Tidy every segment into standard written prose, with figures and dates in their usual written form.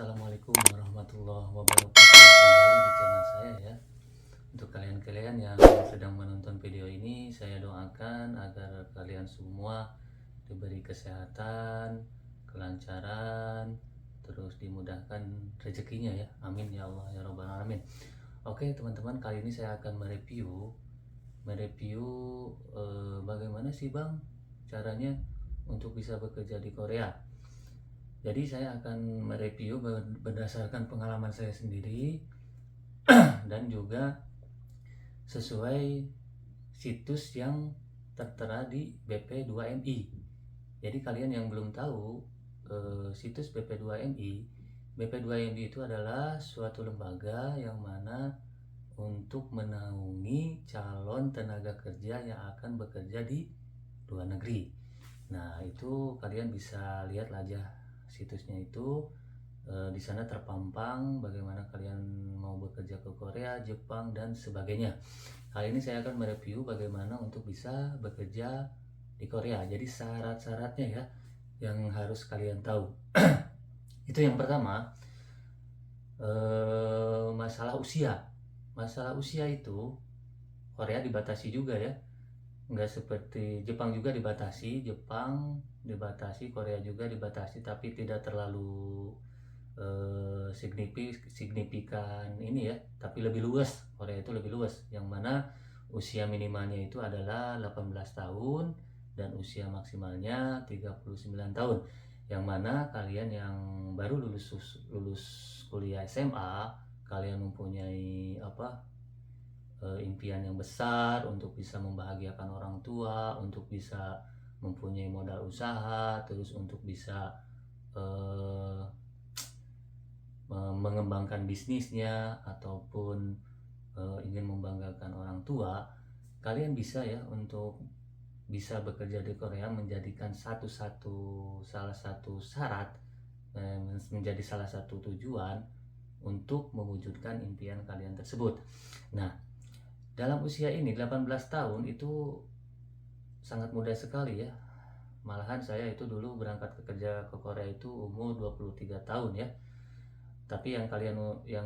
Assalamualaikum warahmatullahi wabarakatuh. Kembali di channel saya ya. Untuk kalian-kalian yang sedang menonton video ini, saya doakan agar kalian semua diberi kesehatan, kelancaran, terus dimudahkan rezekinya ya. Amin ya Allah ya Rabbal Alamin. Oke teman-teman, kali ini saya akan mereview bagaimana sih Bang caranya untuk bisa bekerja di Korea. Jadi saya akan mereview berdasarkan pengalaman saya sendiri dan juga sesuai situs yang tertera di BP2MI. Jadi kalian yang belum tahu situs BP2MI, BP2MI itu adalah suatu lembaga yang mana untuk menaungi calon tenaga kerja yang akan bekerja di luar negeri. Nah, itu kalian bisa lihat aja situsnya itu. Di sana terpampang bagaimana kalian mau bekerja ke Korea, Jepang, dan sebagainya. Kali ini saya akan mereview bagaimana untuk bisa bekerja di Korea. Jadi syarat-syaratnya ya yang harus kalian tahu. Itu yang pertama, masalah usia. Masalah usia itu Korea dibatasi juga ya. Nggak seperti Jepang juga dibatasi, Korea juga dibatasi, tapi tidak terlalu signifikan ini ya, tapi lebih luas. Korea itu lebih luas, yang mana usia minimalnya itu adalah 18 tahun dan usia maksimalnya 39 tahun, yang mana kalian yang baru lulus kuliah SMA, kalian mempunyai impian yang besar untuk bisa membahagiakan orang tua, untuk bisa mempunyai modal usaha, terus untuk bisa mengembangkan bisnisnya ataupun ingin membanggakan orang tua, kalian bisa ya untuk bisa bekerja di Korea menjadikan salah satu syarat, menjadi salah satu tujuan untuk mewujudkan impian kalian tersebut. Nah, dalam usia ini 18 tahun itu sangat mudah sekali ya. Malahan saya itu dulu berangkat kerja ke Korea itu umur 23 tahun ya. Tapi yang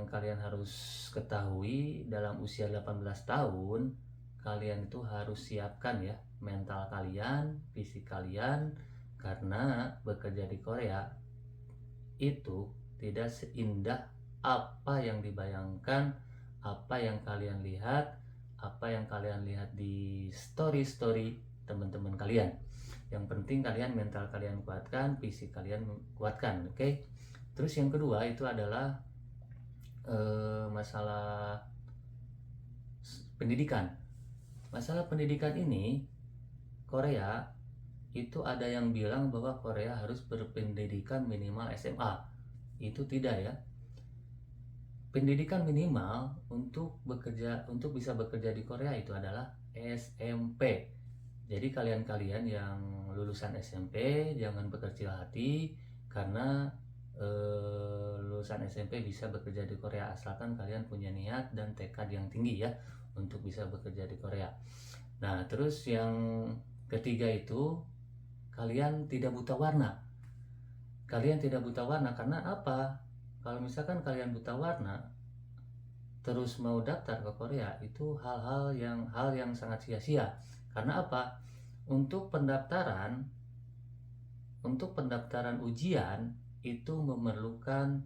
kalian harus ketahui, dalam usia 18 tahun kalian itu harus siapkan ya mental kalian, fisik kalian, karena bekerja di Korea itu tidak seindah apa yang dibayangkan, apa yang kalian lihat di story teman-teman kalian. Yang penting kalian mental kalian kuatkan, fisik kalian kuatkan, oke? Terus yang kedua itu adalah masalah pendidikan. Masalah pendidikan ini, Korea itu ada yang bilang bahwa Korea harus berpendidikan minimal SMA. Itu tidak ya. Pendidikan minimal untuk bisa bekerja di Korea itu adalah SMP. Jadi kalian-kalian yang lulusan SMP jangan berkecil hati, karena lulusan SMP bisa bekerja di Korea asalkan kalian punya niat dan tekad yang tinggi ya untuk bisa bekerja di Korea. Nah, terus yang ketiga itu kalian tidak buta warna. Kalian tidak buta warna karena apa? Kalau misalkan kalian buta warna terus mau daftar ke Korea, itu hal yang sangat sia-sia. Karena apa? Untuk pendaftaran ujian itu memerlukan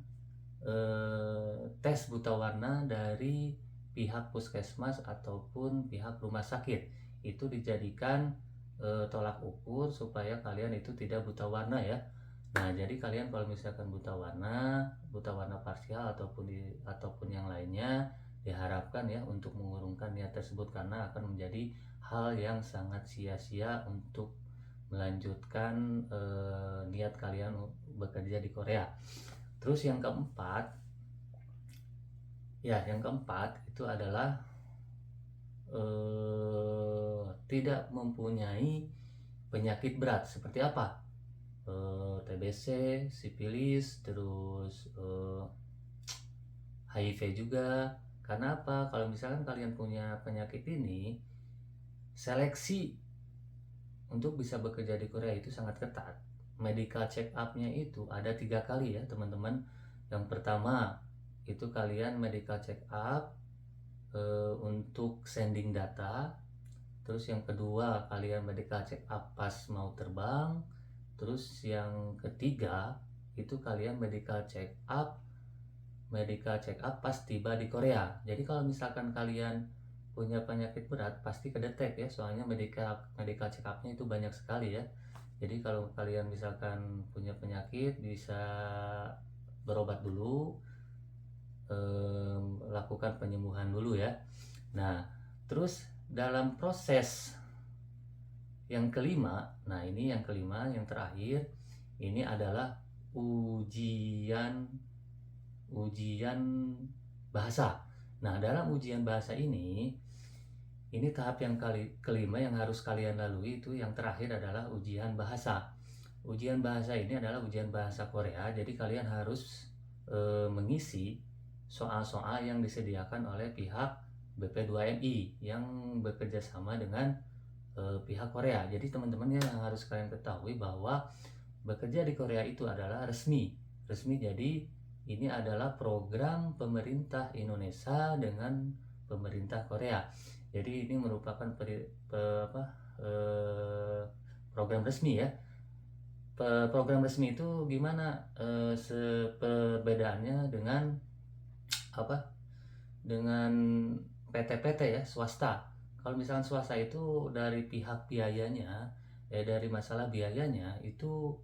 tes buta warna dari pihak puskesmas ataupun pihak rumah sakit. Itu dijadikan tolak ukur supaya kalian itu tidak buta warna ya. Nah, jadi kalian kalau misalkan buta warna parsial ataupun yang lainnya, diharapkan ya untuk mengurungkan niat tersebut, karena akan menjadi hal yang sangat sia-sia untuk melanjutkan niat kalian bekerja di Korea. Terus yang keempat itu adalah tidak mempunyai penyakit berat. Seperti apa? TBC, sifilis, terus HIV juga. Karena apa? Kalau misalkan kalian punya penyakit ini, seleksi untuk bisa bekerja di Korea itu sangat ketat. Medical check up-nya itu ada 3 kali ya teman-teman. Yang pertama itu kalian medical check up untuk sending data. Terus yang kedua kalian medical check up pas mau terbang. Terus yang ketiga itu kalian medical check up pas tiba di Korea. Jadi kalau misalkan kalian punya penyakit berat pasti kedetek ya, soalnya medical check up-nya itu banyak sekali ya. Jadi kalau kalian misalkan punya penyakit bisa berobat dulu, lakukan penyembuhan dulu ya. Nah, terus dalam proses yang kelima, nah ini yang kelima, yang terakhir, ini adalah ujian bahasa. Nah, dalam ujian bahasa ini tahap yang kelima yang harus kalian lalui. Itu yang terakhir adalah ujian bahasa. Ujian bahasa ini adalah ujian bahasa Korea. Jadi kalian harus mengisi soal-soal yang disediakan oleh pihak BP2MI yang bekerja sama dengan pihak Korea. Jadi teman-teman yang harus kalian ketahui bahwa bekerja di Korea itu adalah resmi. Jadi ini adalah program pemerintah Indonesia dengan pemerintah Korea. Jadi ini merupakan program resmi ya. Program resmi itu gimana perbedaannya dengan dengan PT-PT ya, swasta. Kalau misalkan swasta itu dari pihak biayanya, dari masalah biayanya itu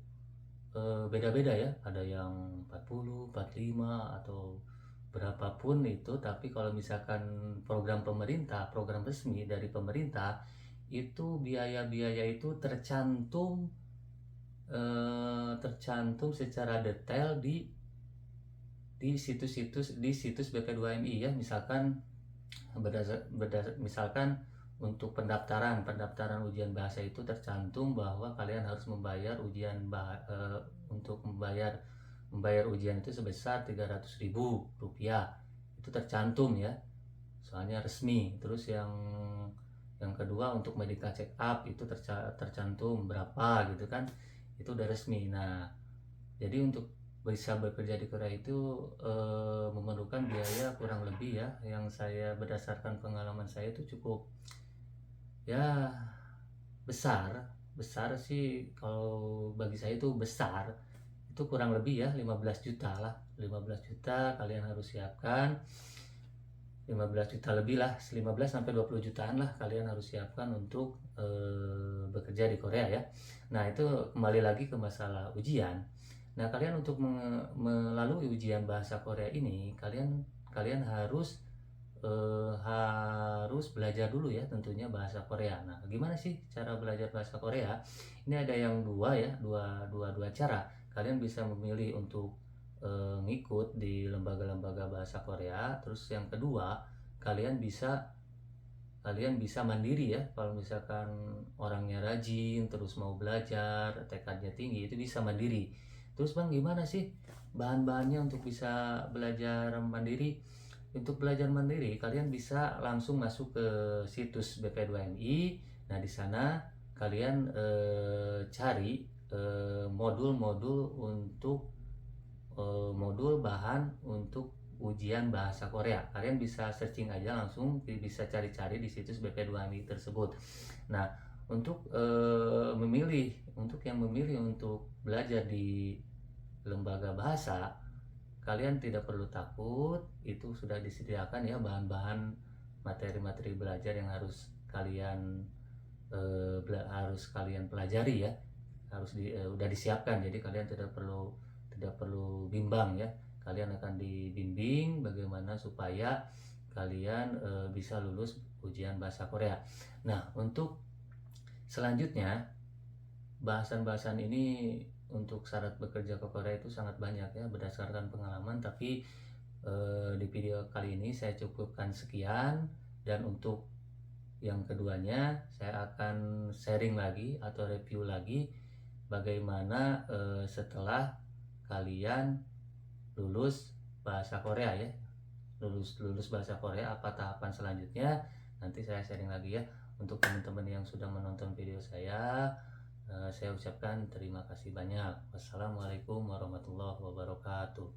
beda-beda ya. Ada yang 40, 45 atau berapapun itu. Tapi kalau misalkan program pemerintah, program resmi dari pemerintah, itu biaya-biaya itu tercantum secara detail di situs BP2MI ya. Misalkan misalkan untuk pendaftaran ujian bahasa itu tercantum bahwa kalian harus membayar untuk membayar ujian itu sebesar Rp300.000. Itu tercantum ya, soalnya resmi. Terus yang kedua untuk medical check up itu tercantum berapa gitu kan, itu udah resmi. Nah, jadi untuk bisa bekerja di Korea itu memerlukan biaya kurang lebih ya, yang saya berdasarkan pengalaman saya itu cukup ya besar sih. Kalau bagi saya itu besar, itu kurang lebih ya 15 juta lah. 15 juta kalian harus siapkan, 15 juta lebih lah, 15-20 jutaan lah kalian harus siapkan untuk bekerja di Korea ya. Nah, itu kembali lagi ke masalah ujian. Nah, kalian untuk melalui ujian bahasa Korea ini kalian harus belajar dulu ya tentunya bahasa Korea. Nah, gimana sih cara belajar bahasa Korea? Ini ada yang dua cara. Kalian bisa memilih untuk ngikut di lembaga-lembaga bahasa Korea. Terus yang kedua, kalian bisa mandiri ya. Kalau misalkan orangnya rajin, terus mau belajar, tekadnya tinggi, itu bisa mandiri. Terus Bang, gimana sih bahan-bahannya untuk bisa belajar mandiri? Untuk belajar mandiri, kalian bisa langsung masuk ke situs BP2MI. Nah, di sana kalian cari modul-modul untuk modul bahan untuk ujian bahasa Korea. Kalian bisa searching aja langsung, bisa cari-cari di situs BP2MI tersebut. Nah, untuk memilih untuk belajar di lembaga bahasa, kalian tidak perlu takut. Itu sudah disediakan ya bahan-bahan materi-materi belajar yang harus kalian pelajari ya. Udah disiapkan, jadi kalian tidak perlu bimbang ya. Kalian akan dibimbing bagaimana supaya kalian bisa lulus ujian bahasa Korea. Nah, untuk selanjutnya bahasan-bahasan ini untuk syarat bekerja ke Korea itu sangat banyak ya berdasarkan pengalaman. Tapi di video kali ini saya cukupkan sekian, dan untuk yang keduanya saya akan sharing lagi atau review lagi bagaimana setelah kalian lulus bahasa Korea ya. Lulus bahasa Korea, apa tahapan selanjutnya, nanti saya sharing lagi ya. Untuk teman-teman yang sudah menonton video saya ucapkan terima kasih banyak. Wassalamualaikum warahmatullahi wabarakatuh.